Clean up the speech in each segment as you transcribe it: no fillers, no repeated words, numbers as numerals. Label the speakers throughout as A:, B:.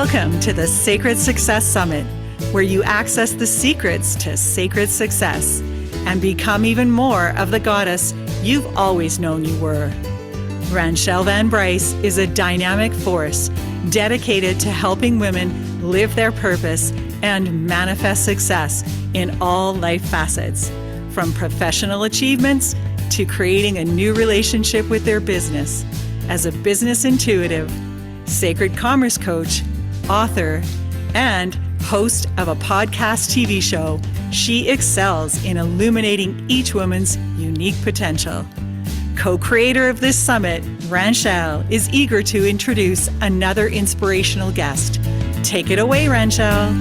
A: Welcome to the Sacred Success Summit, where you access the secrets to sacred success and become even more of the goddess you've always known you were. Ranchelle Van Bryce is a dynamic force dedicated to helping women live their purpose and manifest success in all life facets, from professional achievements to creating a new relationship with their business. As a business intuitive, sacred commerce coach, author, and host of a podcast TV show, she excels in illuminating each woman's unique potential. Co-creator of this summit, Ranchelle is eager to introduce another inspirational guest. Take it away, Ranchelle.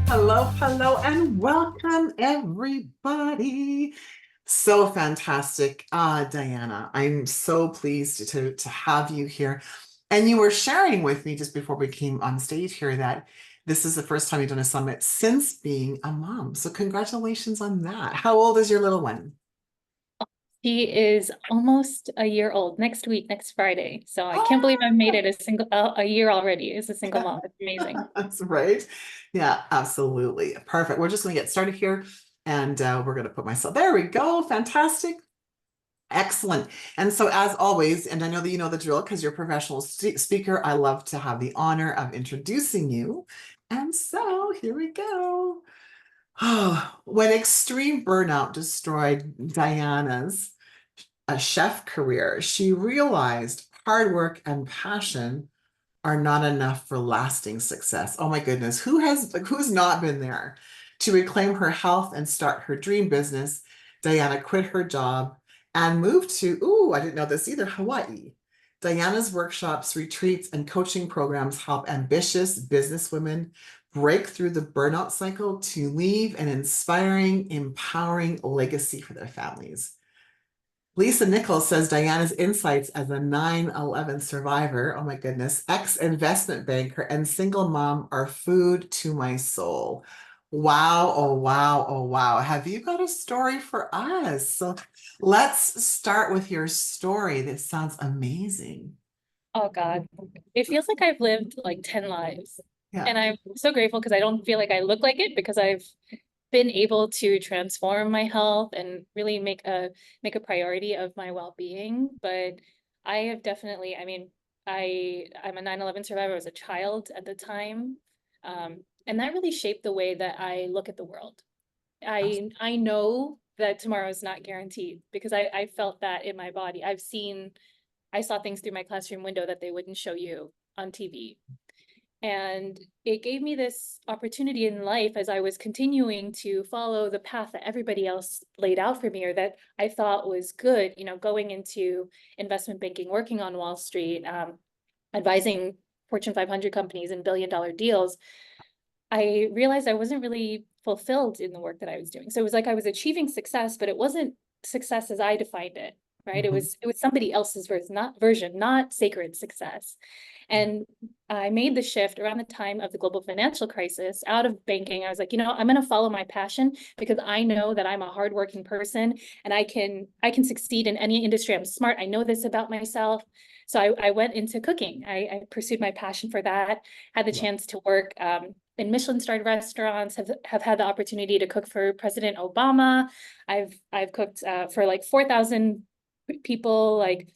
B: Hello, and welcome, everybody. So fantastic. Diana, I'm so pleased to have you here. And you were sharing with me just before we came on stage here that this is the first time you've done a summit since being a mom. So congratulations on that. How old is your little one?
C: He is almost a year old next week, next Friday. So I can't believe I've made it a year already as a single mom. It's amazing.
B: That's right. Yeah, absolutely. Perfect. We're just going to get started here and we're going to put myself, there we go. Fantastic. Excellent. And so as always, and I know that you know the drill because you're a professional speaker, I love to have the honor of introducing you. And so here we go. Oh, when extreme burnout destroyed Diana's chef career, she realized hard work and passion are not enough for lasting success. Oh my goodness, who's not been there? To reclaim her health and start her dream business, Diana quit her job and moved to, I didn't know this either, Hawaii. Diana's workshops, retreats, and coaching programs help ambitious businesswomen break through the burnout cycle to leave an inspiring, empowering legacy for their families. Lisa Nichols says Diana's insights as a 9/11 survivor, oh my goodness, ex-investment banker and single mom are food to my soul. Wow, oh wow, oh wow. Have you got a story for us? So let's start with your story. This sounds amazing.
C: Oh God, it feels like I've lived like 10 lives.
B: Yeah.
C: And I'm so grateful because I don't feel like I look like it because I've been able to transform my health and really make a priority of my well-being. But I have definitely, I'm a 9/11 survivor. I was a child at the time. And that really shaped the way that I look at the world. I know that tomorrow is not guaranteed because I felt that in my body. I saw things through my classroom window that they wouldn't show you on TV. And it gave me this opportunity in life as I was continuing to follow the path that everybody else laid out for me or that I thought was good, going into investment banking, working on Wall Street, advising Fortune 500 companies and billion-dollar deals. I realized I wasn't really fulfilled in the work that I was doing. So it was like I was achieving success, but it wasn't success as I defined it, right?
B: Mm-hmm.
C: It was somebody else's version, not sacred success. And I made the shift around the time of the global financial crisis out of banking. I was like, I'm going to follow my passion because I know that I'm a hardworking person and I can succeed in any industry. I'm smart. I know this about myself. So I went into cooking. I pursued my passion for that, had the chance to work in Michelin-starred restaurants, have had the opportunity to cook for President Obama. I've cooked for like 4,000 people, like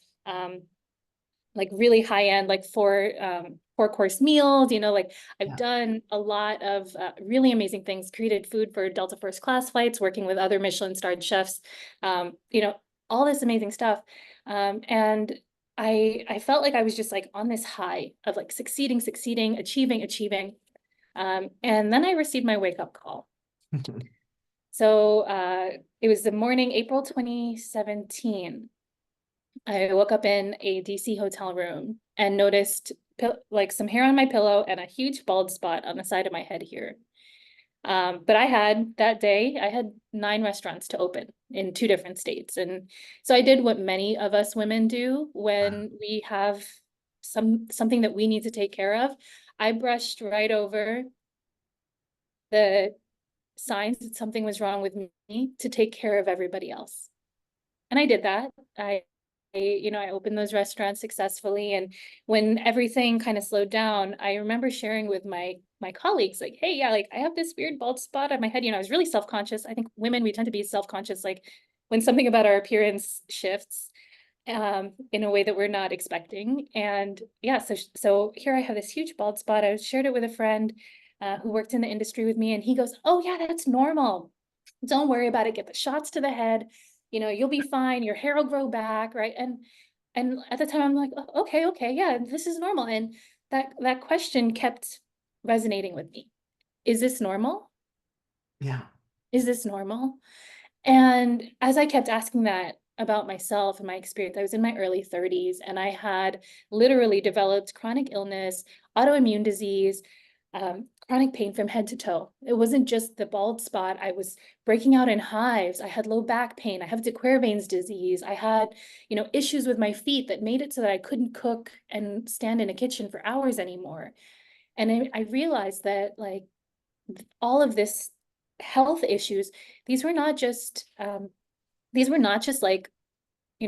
C: really high end, like four-course meals, I've done a lot of really amazing things, created food for Delta first class flights, working with other Michelin-starred chefs, all this amazing stuff. And I felt like I was just like on this high of like succeeding, achieving. And then I received my wake-up call. So it was the morning, April 2017. I woke up in a DC hotel room and noticed like some hair on my pillow and a huge bald spot on the side of my head here. But that day, I had 9 restaurants to open in 2 different states. And so I did what many of us women do when we have something that we need to take care of. I brushed right over the signs that something was wrong with me to take care of everybody else. And I did that. I I opened those restaurants successfully. And when everything kind of slowed down, I remember sharing with my colleagues, like, hey, yeah, like I have this weird bald spot on my head. I was really self-conscious. I think women, we tend to be self-conscious, like when something about our appearance shifts in a way that we're not expecting. And yeah, so here I have this huge bald spot. I shared it with a friend who worked in the industry with me, and he goes, oh yeah, that's normal. Don't worry about it. Get the shots to the head. You'll be fine. Your hair will grow back, right? And at the time I'm like, oh, okay, yeah, this is normal. And that question kept resonating with me. Is this normal?
B: Yeah.
C: Is this normal? And as I kept asking that about myself and my experience, I was in my early 30s and I had literally developed chronic illness, autoimmune disease, chronic pain from head to toe. It wasn't just the bald spot. I was breaking out in hives. I had low back pain. I have de Quervain's disease. I had, issues with my feet that made it so that I couldn't cook and stand in a kitchen for hours anymore. And I realized that like all of this health issues, these were not just like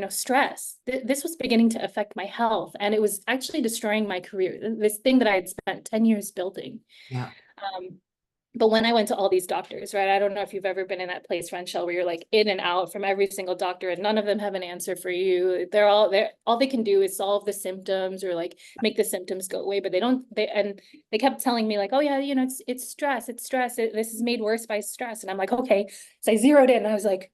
C: stress. This was beginning to affect my health, and it was actually destroying my career, this thing that I had spent 10 years building.
B: Yeah.
C: But when I went to all these doctors, right, I don't know if you've ever been in that place, Ranchelle, where you're like in and out from every single doctor and none of them have an answer for you. All they can do is solve the symptoms or like make the symptoms go away, but they kept telling me like, oh yeah, it's stress, this is made worse by stress. And I'm like, okay. So I zeroed in and I was like,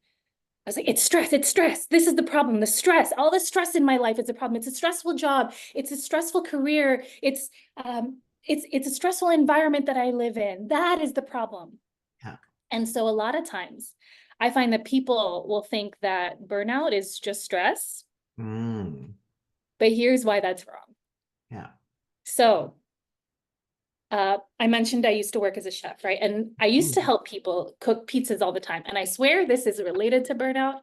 C: it's stress. This is the problem. The stress, all the stress in my life is a problem. It's a stressful job. It's a stressful career. It's a stressful environment that I live in. That is the problem.
B: Yeah.
C: And so a lot of times I find that people will think that burnout is just stress. But here's why that's wrong.
B: Yeah.
C: So I mentioned I used to work as a chef, right? And I used to help people cook pizzas all the time. And I swear this is related to burnout.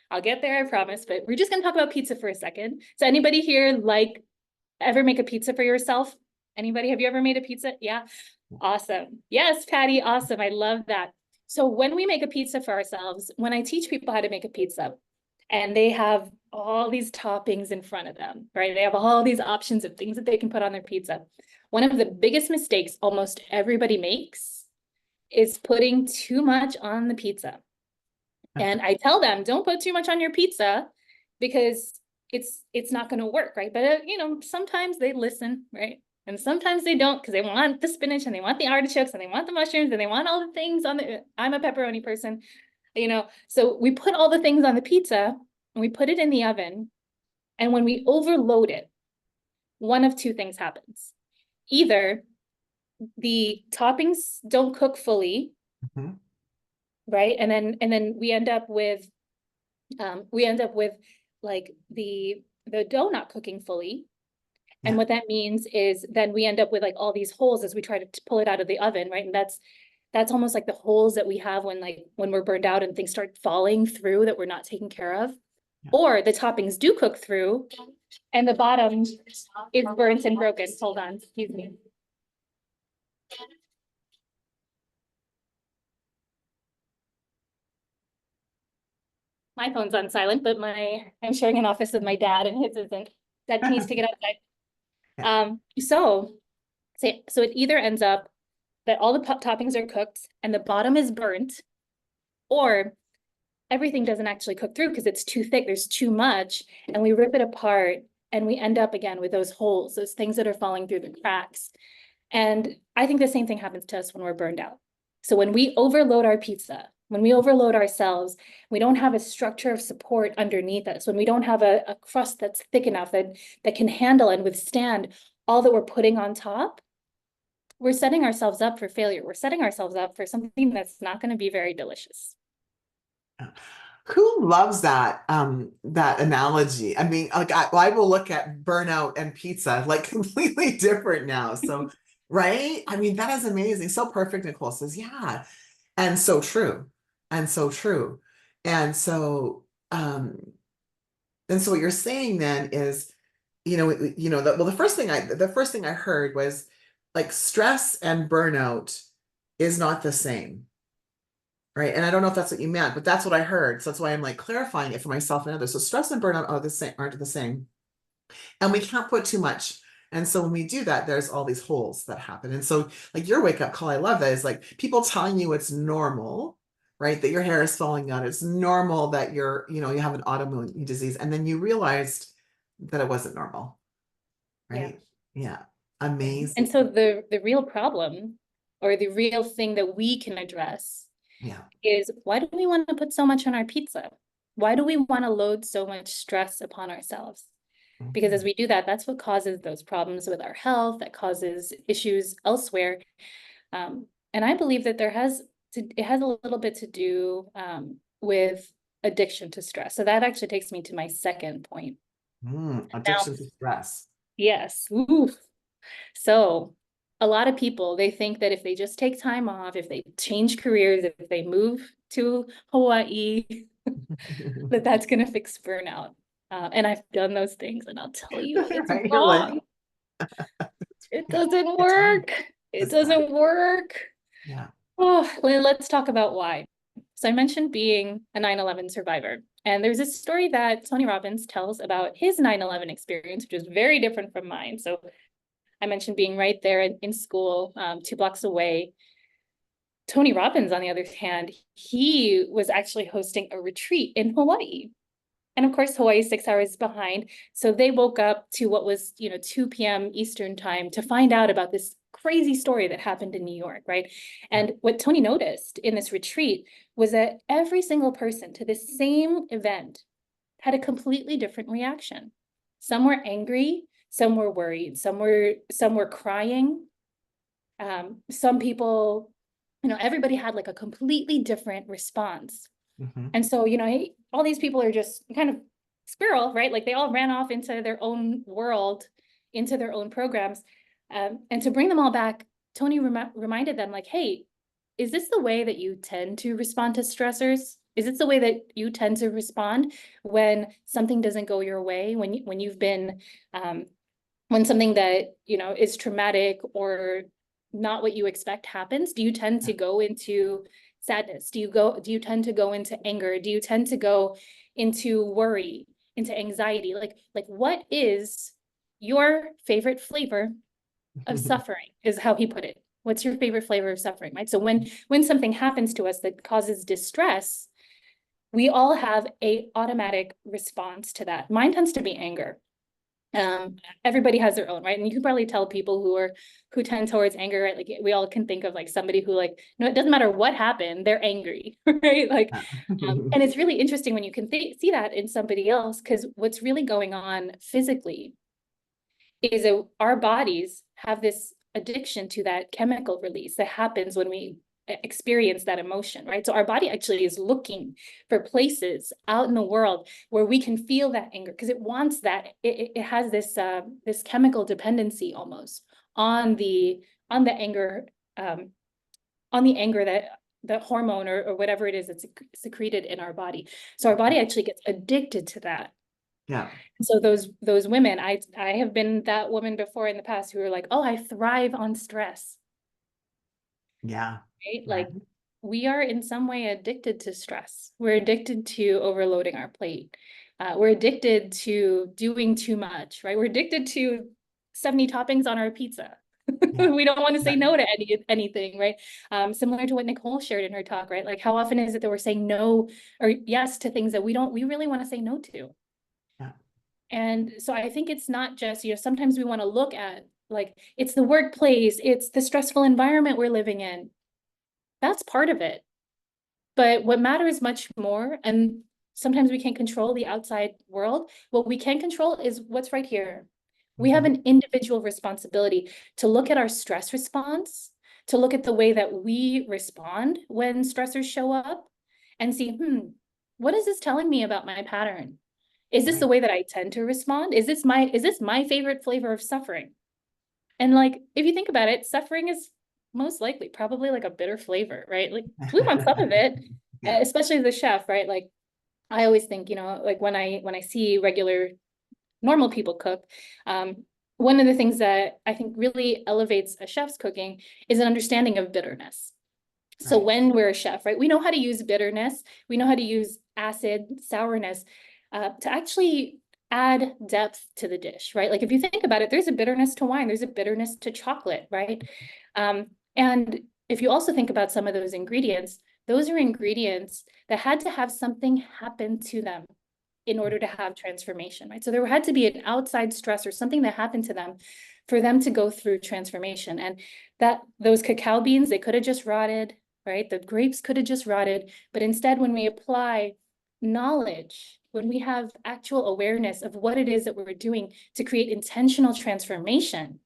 C: I'll get there, I promise. But we're just going to talk about pizza for a second. So anybody here ever make a pizza for yourself? Anybody? Have you ever made a pizza? Yeah. Awesome. Yes, Patty. Awesome. I love that. So when we make a pizza for ourselves, when I teach people how to make a pizza, and they have all these toppings in front of them, right? They have all these options of things that they can put on their pizza. One of the biggest mistakes almost everybody makes is putting too much on the pizza. And I tell them, don't put too much on your pizza because it's not going to work, right? But sometimes they listen, right? And sometimes they don't because they want the spinach and they want the artichokes and they want the mushrooms and they want all the things I'm a pepperoni person, so we put all the things on the pizza and we put it in the oven. And when we overload it, one of two things happens. Either the toppings don't cook fully, right? And then we end up with like the dough not cooking fully. And what that means is then we end up with like all these holes as we try to pull it out of the oven, right? And that's almost like the holes that we have when we're burned out and things start falling through that we're not taking care of. Or the toppings do cook through and the bottom is burnt and broken. Hold on, excuse me. My phone's on silent, but I'm sharing an office with my dad and his isn't. Dad, can you take it outside? So it either ends up that all the toppings are cooked and the bottom is burnt, or everything doesn't actually cook through because it's too thick, there's too much, and we rip it apart and we end up again with those holes, those things that are falling through the cracks. And I think the same thing happens to us when we're burned out. So when we overload our pizza, when we overload ourselves, we don't have a structure of support underneath us, when we don't have a crust that's thick enough that can handle and withstand all that we're putting on top, we're setting ourselves up for failure. We're setting ourselves up for something that's not going to be very delicious.
B: Who loves that analogy? I mean, like I will look at burnout and pizza like completely different now. So, right? I mean, that is amazing. So perfect. Nicole says, yeah. And so true. And so true. And so what you're saying then is, the first thing I heard was like stress and burnout is not the same. Right. And I don't know if that's what you meant, but that's what I heard. So that's why I'm like clarifying it for myself and others. So stress and burnout are the same, aren't the same. And we can't put too much. And so when we do that, there's all these holes that happen. And so like your wake up call, I love that, is like people telling you it's normal, right? That your hair is falling out. It's normal that you're, you know, you have an autoimmune disease. And then you realized that it wasn't normal,
C: Yeah.
B: right? Yeah.
C: And
B: Amazing.
C: so the real problem, or the real thing that we can address,
B: Yeah.
C: is, why do we want to put so much on our pizza? Why do we want to load so much stress upon ourselves? Because as
B: Mhm.
C: we do that, that's what causes those problems with our health, that causes issues elsewhere. And I believe that it has a little bit to do with addiction to stress. So that actually takes me to my second point. Now,
B: Addiction to stress.
C: yes. Ooh. So a lot of people, they think that if they just take time off, if they change careers, if they move to Hawaii, that that's going to fix burnout. And I've done those things, and I'll tell you, it's
B: Right. You're like,
C: wrong. It doesn't
B: it's fine.
C: work. It
B: It's fine.
C: doesn't work.
B: Yeah.
C: Oh, let's talk about why. So I mentioned being a 9/11 survivor. And there's a story that Tony Robbins tells about his 9/11 experience, which is very different from mine. So I mentioned being right there in school, 2 blocks away. Tony Robbins, on the other hand, he was actually hosting a retreat in Hawaii. And of course, Hawaii is 6 hours behind. So they woke up to what was, 2 p.m. Eastern time to find out about this crazy story that happened in New York, right? And what Tony noticed in this retreat was that every single person to this same event had a completely different reaction. Some were angry, some were worried, some were crying. Some people, everybody had like a completely different response.
B: Mhm.
C: And so, hey, all these people are just kind of squirrel, right? Like they all ran off into their own world, into their own programs. And to bring them all back, Tony reminded them, like, hey, is this the way that you tend to respond to stressors? Is this the way that you tend to respond when something doesn't go your way, when you've been, when something that, is traumatic or not what you expect happens? Do you tend to go into sadness? Do you tend to go into anger? Do you tend to go into worry, into anxiety? Like what is your favorite flavor of suffering, is how he put it. What's your favorite flavor of suffering, right? So when something happens to us that causes distress, we all have a automatic response to that. Mine tends to be anger. Everybody has their own, right? And you can probably tell people who tend towards anger, right? Like we all can think of like somebody who, like, it doesn't matter what happened, they're angry, right? Like, and it's really interesting when you can see that in somebody else, because what's really going on physically is that our bodies have this addiction to that chemical release that happens when we experience that emotion, right? So our body actually is looking for places out in the world where we can feel that anger, because it wants that. It has this chemical dependency almost on the anger, on the anger, that the hormone or whatever it is that's secreted in our body. So our body actually gets addicted to that.
B: Yeah.
C: So those women, I have been that woman before in the past who are like, oh, I thrive on stress,
B: Yeah.
C: right?
B: Right.
C: Like we are in some way addicted to stress. We're addicted to overloading our plate. We're addicted to doing too much, right? We're addicted to 70 toppings on our pizza.
B: Yeah.
C: We don't want to say
B: Yeah.
C: no to anything, right? Similar to what Nicole shared in her talk, right? Like how often is it that we're saying no or yes to things that we really want to say no to?
B: Yeah.
C: And so I think it's not just, sometimes we want to look at, like, it's the workplace, it's the stressful environment we're living in. That's part of it. But what matters much more, and sometimes we can't control the outside world, what we can control is what's right here. We have
B: Mhm.
C: an individual responsibility to look at our stress response, to look at the way that we respond when stressors show up and see, what is this telling me about my pattern? Is this the
B: Right.
C: way that I tend to respond? Is this my favorite flavor of suffering? And like, if you think about it, suffering is most likely probably like a bitter flavor, right? Like we want some of it,
B: Yeah.
C: especially as a chef, right? Like I always think, like when I see regular normal people cook, one of the things that I think really elevates a chef's cooking is an understanding of bitterness. So
B: Right.
C: when we're a chef, right, we know how to use bitterness, we know how to use acid, sourness, to actually add depth to the dish, right? Like if you think about it, there's a bitterness to wine, there's a bitterness to chocolate, right? And if you also think about some of those ingredients, those are ingredients that had to have something happen to them in order to have transformation, right? So there had to be an outside stress or something that happened to them for them to go through transformation. And that those cacao beans, they could have just rotted, right? The grapes could have just rotted, but instead when we apply knowledge, when we have actual awareness of what it is that we're doing to create intentional transformation,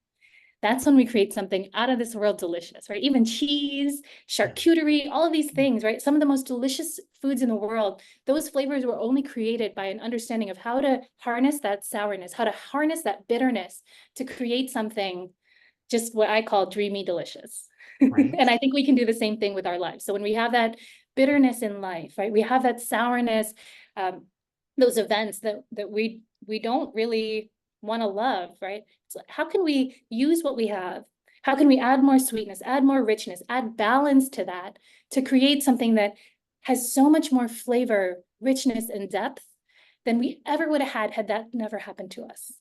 C: that's when we create something out of this world delicious, right? Even cheese, charcuterie, all of these things, right? Some of the most delicious foods in the world, those flavors were only created by an understanding of how to harness that sourness, how to harness that bitterness to create something just what I call dreamy delicious.
B: Right.
C: And I think we can do the same thing with our lives. So when we have that bitterness in life, right? We have that sourness, those events that we don't really want to love, right? So how can we use what we have? How can we add more sweetness, add more richness, add balance to that to create something that has so much more flavor, richness, and depth than we ever would have had that never happened to us?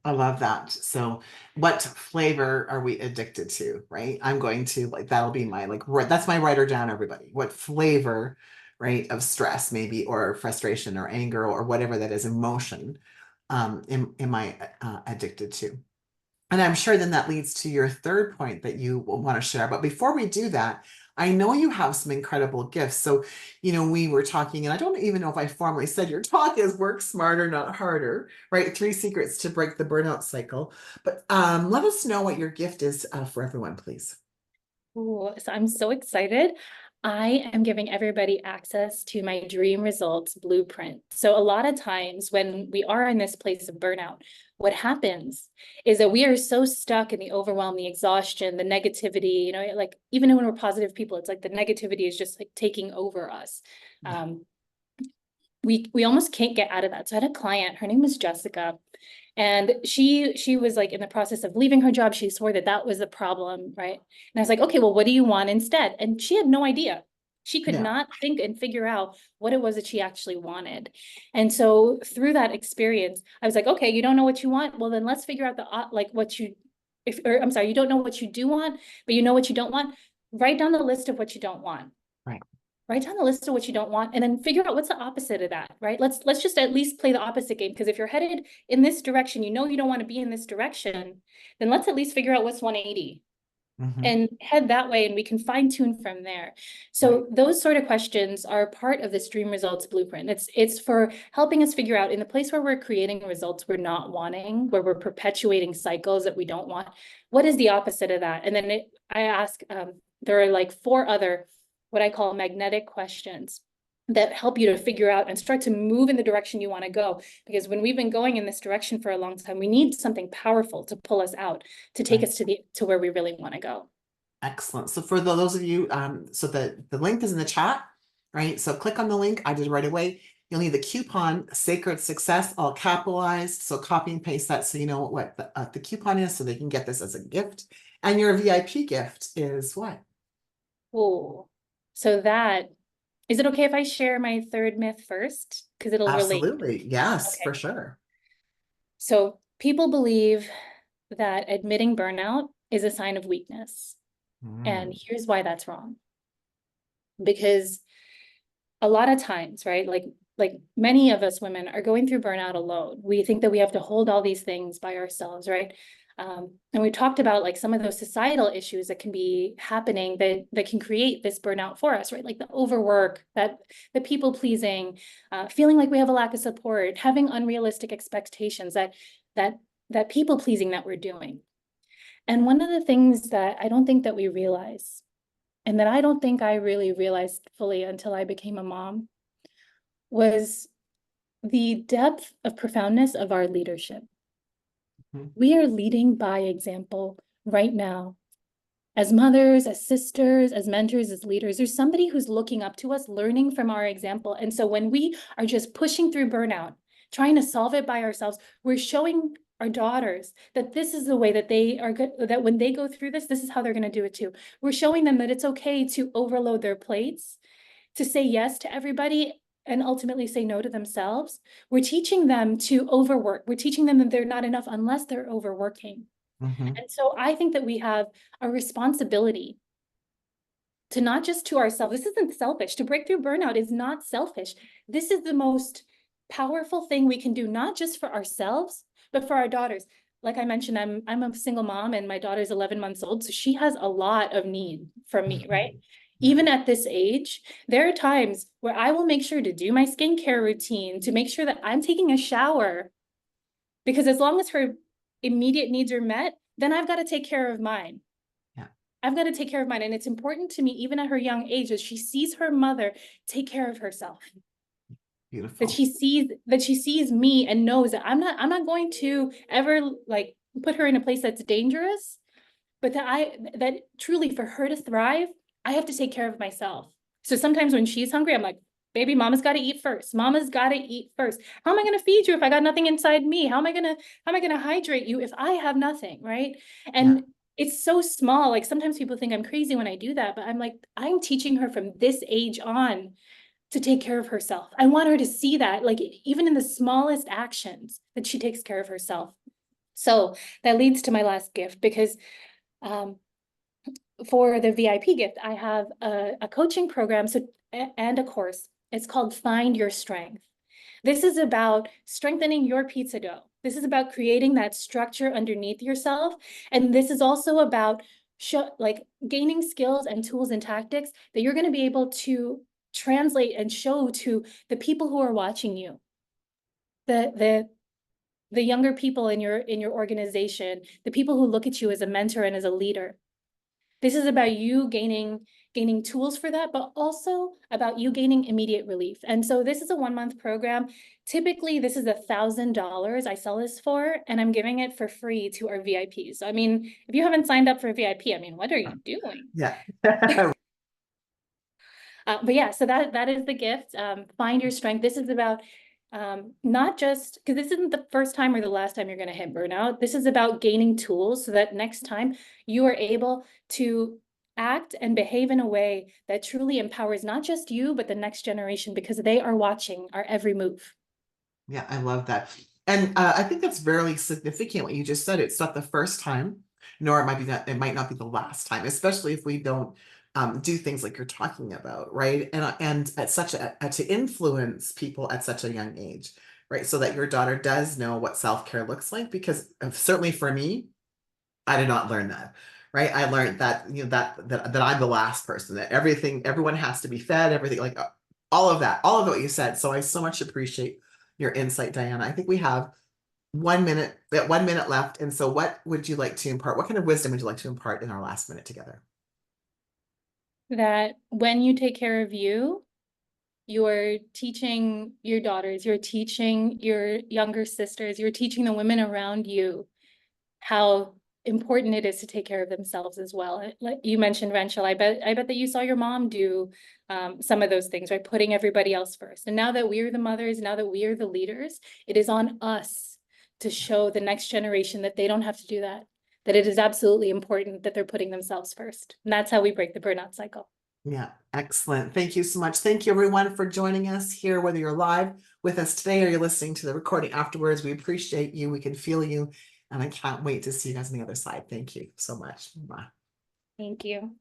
B: I love that. So what flavor are we addicted to, right? I'm going to like, that'll be my like, that's my writer down, everybody. What flavor, right, of stress maybe, or frustration or anger or whatever that is emotion, am I addicted to? And I'm sure then that leads to your third point that you will want to share. But before we do that, I know you have some incredible gifts. So, we were talking, and I don't even know if I formally said your talk is work smarter, not harder, right? 3 secrets to break the burnout cycle. But let us know what your gift is for everyone, please.
C: Ooh, so I'm so excited. I am giving everybody access to my dream results blueprint. So a lot of times when we are in this place of burnout, what happens is that we are so stuck in the overwhelm, the exhaustion, the negativity, like even when we're positive people, it's like the negativity is just like taking over us.
B: Yeah.
C: We almost can't get out of that. So I had a client, her name was Jessica, and she was like in the process of leaving her job. She swore that that was the problem, right? And I was like, okay, well, what do you want instead? And she had no idea. She could
B: Yeah.
C: not think and figure out what it was that she actually wanted. And so through that experience, I was like, okay, you don't know what you want? Well, then let's figure out like what you, or I'm sorry, you don't know what you do want, but you know what you don't want. Write down the list of what you don't want.
B: Right.
C: Write down the list of what you don't want and then figure out what's the opposite of that, right? Let's just at least play the opposite game, because if you're headed in this direction, you don't want to be in this direction, then let's at least figure out what's 180 and head that way, and we can fine tune from there. So those sort of questions are part of this dream results blueprint. It's for helping us figure out in the place where we're creating results we're not wanting, where we're perpetuating cycles that we don't want, what is the opposite of that? And then I ask, there are like 4 other what I call magnetic questions that help you to figure out and start to move in the direction you want to go. Because when we've been going in this direction for a long time, we need something powerful to pull us out, to take us to where we really want to go.
B: Excellent. So for those of you, so the link is in the chat, right? So click on the link. I did right away. You'll need the coupon Sacred Success, all capitalized. So copy and paste that so you know what the coupon is, so they can get this as a gift. And your VIP gift is what?
C: Oh, so is it okay if I share my third myth first? Because it'll relate.
B: Absolutely. Yes,
C: Okay.
B: for sure.
C: So people believe that admitting burnout is a sign of weakness. And here's why that's wrong. Because a lot of times, right, like many of us women are going through burnout alone. We think that we have to hold all these things by ourselves, right? And we talked about like some of those societal issues that can be happening that can create this burnout for us, right? Like the overwork, the people pleasing, feeling like we have a lack of support, having unrealistic expectations, that people pleasing that we're doing. And one of the things that I don't think that we realize, and that I don't think I really realized fully until I became a mom, was the depth of profoundness of our leadership. We are leading by example right now. As mothers, as sisters, as mentors, as leaders, there's somebody who's looking up to us, learning from our example. And so when we are just pushing through burnout, trying to solve it by ourselves, we're showing our daughters, that this is the way that they are good, that when they go through this, this is how they're going to do it too. We're showing them that it's okay to overload their plates, to say yes to everybody, and ultimately say no to themselves. We're teaching them to overwork. We're teaching them that they're not enough unless they're overworking.
B: Mhm.
C: And so I think that we have a responsibility to not just to ourselves. This isn't selfish. To break through burnout is not selfish. This is the most powerful thing we can do, not just for ourselves, but for our daughters. Like I mentioned, I'm a single mom and my daughter's 11 months old. So she has a lot of need from me, right? Even at this age, there are times where I will make sure to do my skincare routine, to make sure that I'm taking a shower, because as long as her immediate needs are met, then I've got to take care of mine.
B: Yeah.
C: I've got to take care of mine. And it's important to me, even at her young age, that she sees her mother take care of herself.
B: Beautiful.
C: That she sees me and knows that I'm not going to ever like put her in a place that's dangerous, but that truly for her to thrive, I have to take care of myself. So sometimes when she's hungry, I'm like, baby, mama's got to eat first. Mama's got to eat first. How am I going to feed you if I got nothing inside me? How am I going to hydrate you if I have nothing, right? And it's so small. Like sometimes people think I'm crazy when I do that, but I'm like, I'm teaching her from this age on to take care of herself. I want her to see that, like even in the smallest actions, that she takes care of herself. So that leads to my last gift, because for the VIP gift, I have a coaching program and a course. It's called Find Your Strength. This is about strengthening your pizza dough. This is about creating that structure underneath yourself. And this is also about gaining skills and tools and tactics that you're going to be able to translate and show to the people who are watching you, the younger people in your organization, the people who look at you as a mentor and as a leader. This is about you gaining tools for that, but also about you gaining immediate relief. And so this is a 1-month program. Typically, this is $1,000 I sell this for, and I'm giving it for free to our VIPs. So, I mean, if you haven't signed up for a VIP, I mean, what are you doing?
B: Yeah.
C: But yeah, so that is the gift. Find your strength. This is about not just because this isn't the first time or the last time you're going to hit burnout. This is about gaining tools so that next time you are able to act and behave in a way that truly empowers not just you, but the next generation, because they are watching our every move.
B: Yeah, I love that. And I think that's very significant what you just said. It's not the first time, nor it might not be the last time, especially if we don't do things like you're talking about, right? And at to influence people at such a young age, right? So that your daughter does know what self-care looks like, because certainly for me, I did not learn that, right? I learned that, that I'm the last person, that everyone has to be fed, everything, like all of what you said. So I so much appreciate your insight, Diana. I think we have 1 minute left. And so what would you like to impart? What kind of wisdom would you like to impart in our last minute together?
C: That when you take care of you, you're teaching your daughters, you're teaching your younger sisters, you're teaching the women around you how important it is to take care of themselves as well. Like you mentioned, Rachel, I bet that you saw your mom do some of those things, right? Putting everybody else first. And now that we are the mothers, now that we are the leaders, it is on us to show the next generation that they don't have to do that it is absolutely important that they're putting themselves first. And that's how we break the burnout cycle.
B: Yeah, excellent. Thank you so much. Thank you, everyone, for joining us here, whether you're live with us today or you're listening to the recording afterwards. We appreciate you. We can feel you. And I can't wait to see you guys on the other side. Thank you so much. Bye.
C: Thank you.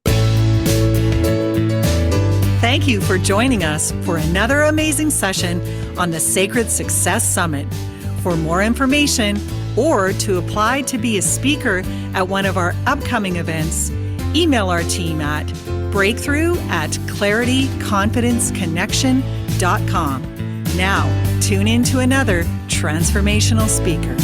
A: Thank you for joining us for another amazing session on the Sacred Success Summit. For more information or to apply to be a speaker at one of our upcoming events, email our team at breakthrough@clarityconfidenceconnection.com. Now, tune in to another transformational speaker.